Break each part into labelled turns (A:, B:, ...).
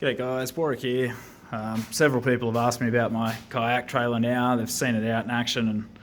A: G'day guys, Warwick here. Several people have asked me about my kayak trailer now. They've seen it out in action and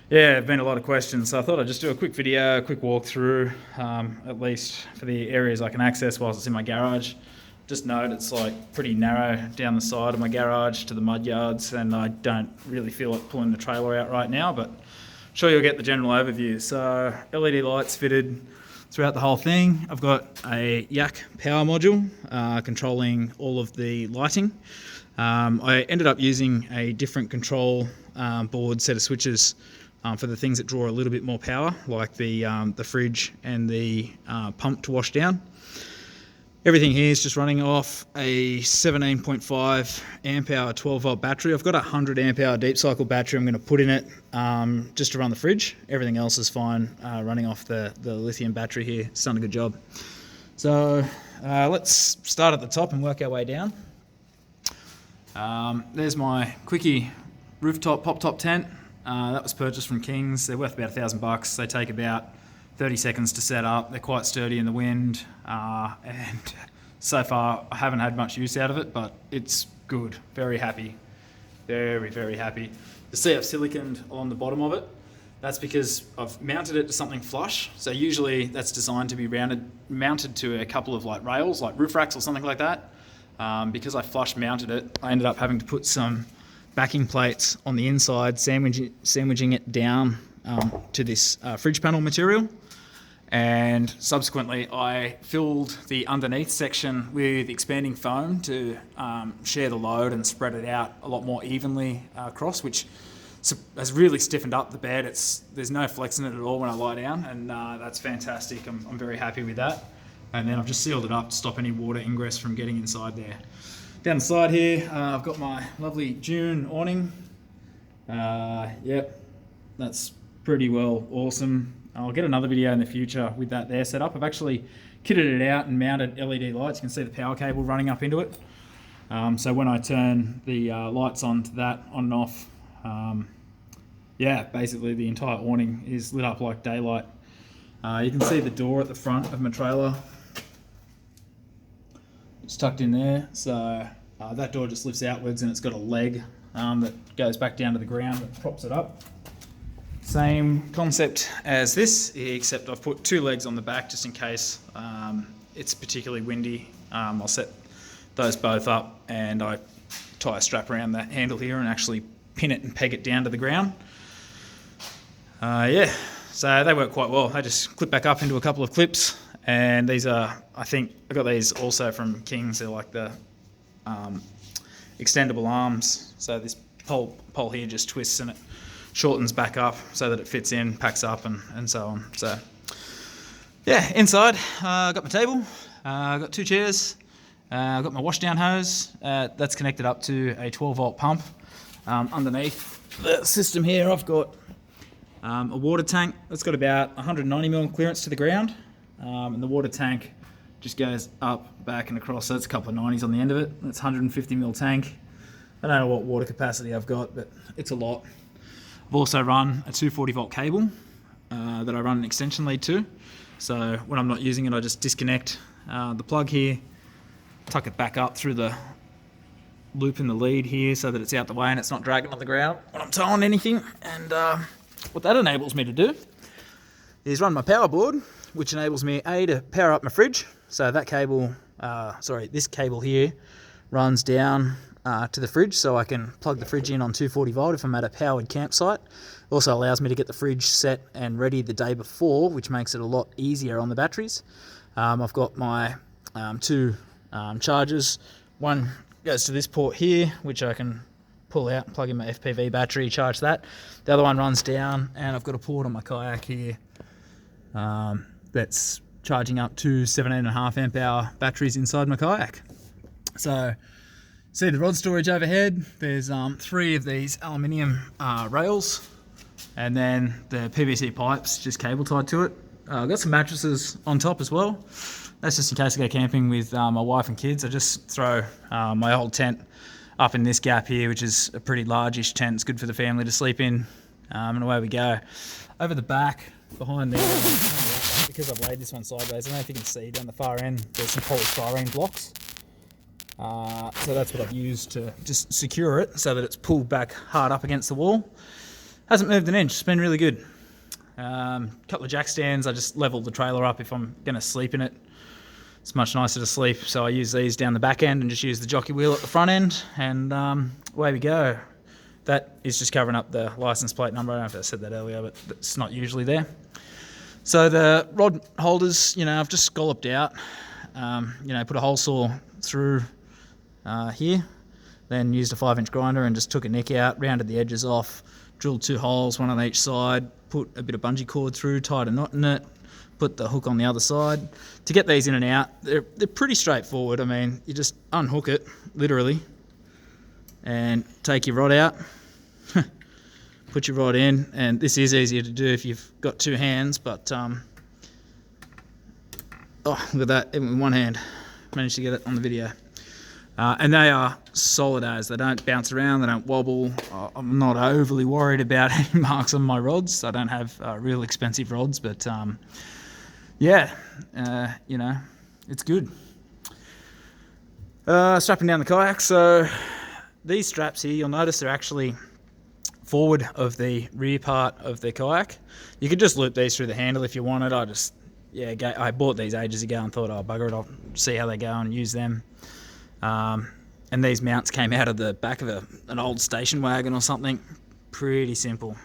A: yeah, there've been a lot of questions. So I thought I'd just do a quick video, a quick walkthrough, at least for the areas I can access whilst it's in my garage. Just note it's like pretty narrow down the side of my garage to the mud yards, and I don't really feel like pulling the trailer out right now, but I'm sure you'll get the general overview. So LED lights fitted throughout the whole thing. I've got a Kayak power module controlling all of the lighting. I ended up using a different control board set of switches for the things that draw a little bit more power, like the fridge and the pump to wash down. Everything here is just running off a 17.5 amp hour 12 volt battery. I've got a 100 amp hour deep cycle battery I'm going to put in it just to run the fridge. Everything else is fine running off the lithium battery here. It's done a good job. So let's start at the top and work our way down. There's my Quickie rooftop pop top tent. That was purchased from Kings. They're worth about $1,000. They take about 30 seconds to set up. They're quite sturdy in the wind, and so far I haven't had much use out of it, but it's good. Very happy. Very, very happy. You see I've siliconed on the bottom of it. That's because I've mounted it to something flush. So usually that's designed to be mounted to a couple of like rails, like roof racks or something like that. Because I flush mounted it, I ended up having to put some backing plates on the inside, sandwiching it down to this fridge panel material. And subsequently I filled the underneath section with expanding foam to share the load and spread it out a lot more evenly across, which has really stiffened up the bed. There's no flex in it at all when I lie down, and that's fantastic. I'm very happy with that. And then I've just sealed it up to stop any water ingress from getting inside there. Down the side here, I've got my lovely Dune awning. Yep, that's pretty well awesome. I'll get another video in the future with that there set up. I've actually kitted it out and mounted LED lights. You can see the power cable running up into it. So when I turn the lights on to that, on and off, yeah, basically the entire awning is lit up like daylight. You can see the door at the front of my trailer. It's tucked in there. So that door just lifts outwards, and it's got a leg that goes back down to the ground that props it up. Same concept as this, except I've put two legs on the back just in case it's particularly windy. I'll set those both up, and I tie a strap around that handle here and actually pin it and peg it down to the ground. Yeah, so they work quite well. They just clip back up into a couple of clips, and these are, I think, I got these also from Kings. They're like the extendable arms. So this pole here just twists and it shortens back up so that it fits in, packs up, and so on. So yeah, inside I got my table, I got two chairs, I got my wash down hose that's connected up to a 12 volt pump. Underneath the system here I've got a water tank that's got about 190mm clearance to the ground, and the water tank just goes up, back and across, so it's a couple of 90s on the end of it. It's 150mm tank. I don't know what water capacity I've got, but it's a lot. I've also run a 240 volt cable that I run an extension lead to. So when I'm not using it, I just disconnect the plug here, tuck it back up through the loop in the lead here so that it's out the way and it's not dragging on the ground when I'm towing anything. And what that enables me to do is run my power board, which enables me to power up my fridge. So that cable, this cable here runs down to the fridge, so I can plug the fridge in on 240 volt if I'm at a powered campsite. It also allows me to get the fridge set and ready the day before, which makes it a lot easier on the batteries. I've got my two chargers. One goes to this port here, which I can pull out and plug in my FPV battery, charge that. The other one runs down, and I've got a port on my kayak here that's charging up to 17.5 amp hour batteries inside my kayak. So see the rod storage overhead. There's 3 of these aluminium rails, and then the PVC pipes just cable tied to it. I've got some mattresses on top as well. That's just in case I go camping with my wife and kids. I just throw my old tent up in this gap here, which is a pretty large-ish tent. It's good for the family to sleep in, and away we go. Over the back, behind there, because I've laid this one sideways, I don't know if you can see down the far end, there's some polystyrene blocks. So that's what I've used to just secure it so that it's pulled back hard up against the wall. Hasn't moved an inch. It's been really good. Couple of jack stands. I just leveled the trailer up if I'm going to sleep in it. It's much nicer to sleep, so I use these down the back end and just use the jockey wheel at the front end, and away we go. That is just covering up the license plate number. I don't know if I said that earlier, but it's not usually there. So the rod holders, I've just scalloped out, put a hole saw through here, then used a 5-inch grinder and just took a nick out, rounded the edges off, drilled 2 holes, one on each side, put a bit of bungee cord through, tied a knot in it, put the hook on the other side. To get these in and out, they're pretty straightforward. I mean, you just unhook it, literally, and take your rod out, put your rod in, and this is easier to do if you've got 2 hands, but oh, look at that, even with one hand, managed to get it on the video. And they are solid as. They don't bounce around, they don't wobble. I'm not overly worried about any marks on my rods. I don't have real expensive rods, but yeah, it's good. Strapping down the kayak. So these straps here, you'll notice they're actually forward of the rear part of the kayak. You could just loop these through the handle if you wanted. I bought these ages ago and thought, oh, bugger it, I'll see how they go and use them. And these mounts came out of the back of an old station wagon or something. Pretty simple.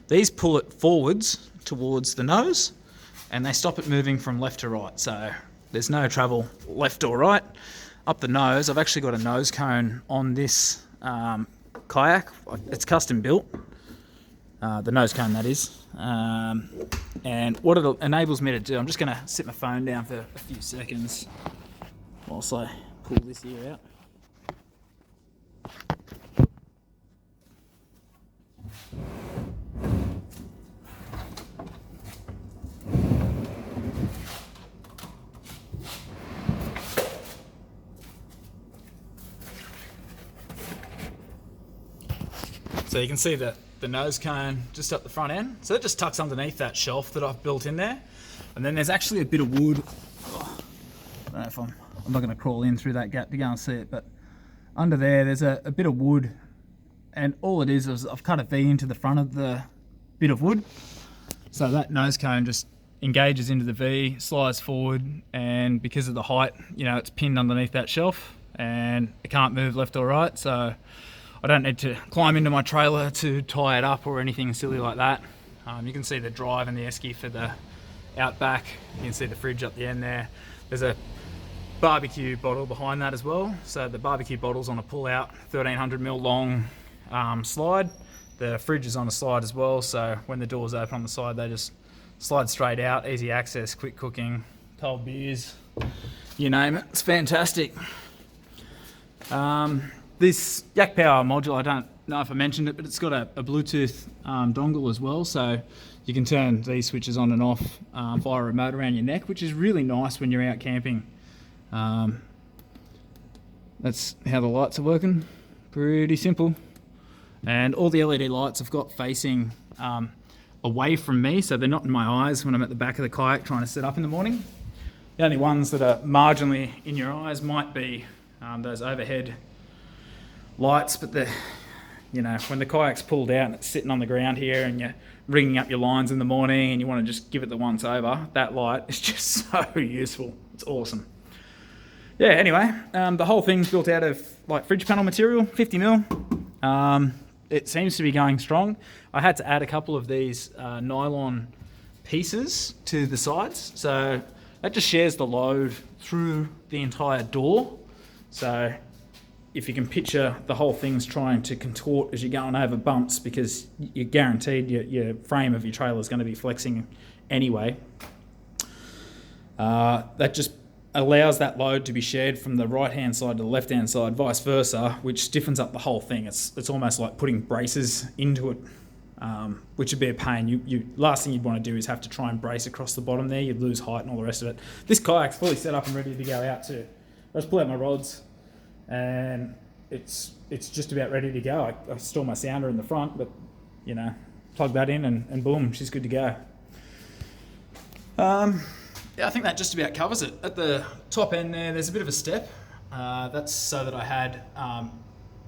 A: These pull it forwards towards the nose, and they stop it moving from left to right. So there's no travel left or right. Up the nose, I've actually got a nose cone on this kayak. It's custom built. The nose cone, that is. And what it enables me to do, I'm just going to sit my phone down for a few seconds whilst I pull this ear out. So you can see the nose cone just up the front end. So it just tucks underneath that shelf that I've built in there. And then there's actually a bit of wood. Oh, I don't know if I'm not going to crawl in through that gap to go and see it, but under there's a bit of wood, and all it is I've cut a V into the front of the bit of wood, so that nose cone just engages into the V, slides forward, and because of the height, it's pinned underneath that shelf and it can't move left or right, so I don't need to climb into my trailer to tie it up or anything silly like that. You can see the drive and the esky for the outback. You can see the fridge up the end there. There's a barbecue bottle behind that as well. So the barbecue bottle's on a pull-out 1300ml long slide. The fridge is on a slide as well, so when the doors open on the side, they just slide straight out. Easy access, quick cooking, cold beers, you name it. It's fantastic. This Yak Power module, I don't know if I mentioned it, but it's got a Bluetooth dongle as well, so you can turn these switches on and off via a remote around your neck, which is really nice when you're out camping. That's how the lights are working. Pretty simple. And all the LED lights I've got facing away from me, so they're not in my eyes when I'm at the back of the kayak trying to set up in the morning. The only ones that are marginally in your eyes might be those overhead lights, but when the kayak's pulled out and it's sitting on the ground here and you're ringing up your lines in the morning and you want to just give it the once over, that light is just so useful. It's awesome. Yeah, anyway, the whole thing's built out of fridge panel material, 50mm. It seems to be going strong. I had to add a couple of these nylon pieces to the sides, so that just shares the load through the entire door. So if you can picture, the whole thing's trying to contort as you're going over bumps, because you're guaranteed your frame of your trailer is going to be flexing anyway. That just allows that load to be shared from the right-hand side to the left-hand side, vice versa, which stiffens up the whole thing. It's almost like putting braces into it, which would be a pain. Last thing you'd want to do is have to try and brace across the bottom there. You'd lose height and all the rest of it. This kayak's fully set up and ready to go out too. I just pull out my rods, and it's just about ready to go. I store my sounder in the front, but plug that in and boom, she's good to go. Yeah, I think that just about covers it. At the top end there's a bit of a step. That's so that I had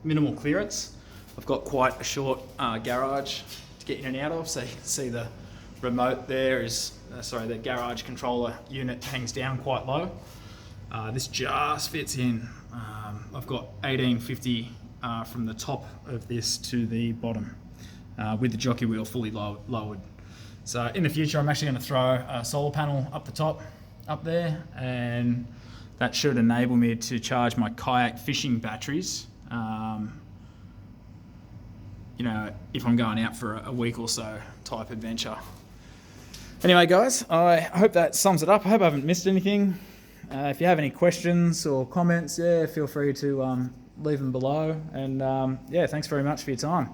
A: minimal clearance. I've got quite a short garage to get in and out of, so you can see the remote there is, the garage controller unit hangs down quite low. This just fits in. I've got 1850 from the top of this to the bottom with the jockey wheel fully lowered. So in the future, I'm actually going to throw a solar panel up the top, up there, and that should enable me to charge my kayak fishing batteries. If I'm going out for a week or so type adventure. Anyway, guys, I hope that sums it up. I hope I haven't missed anything. If you have any questions or comments, feel free to leave them below. And thanks very much for your time.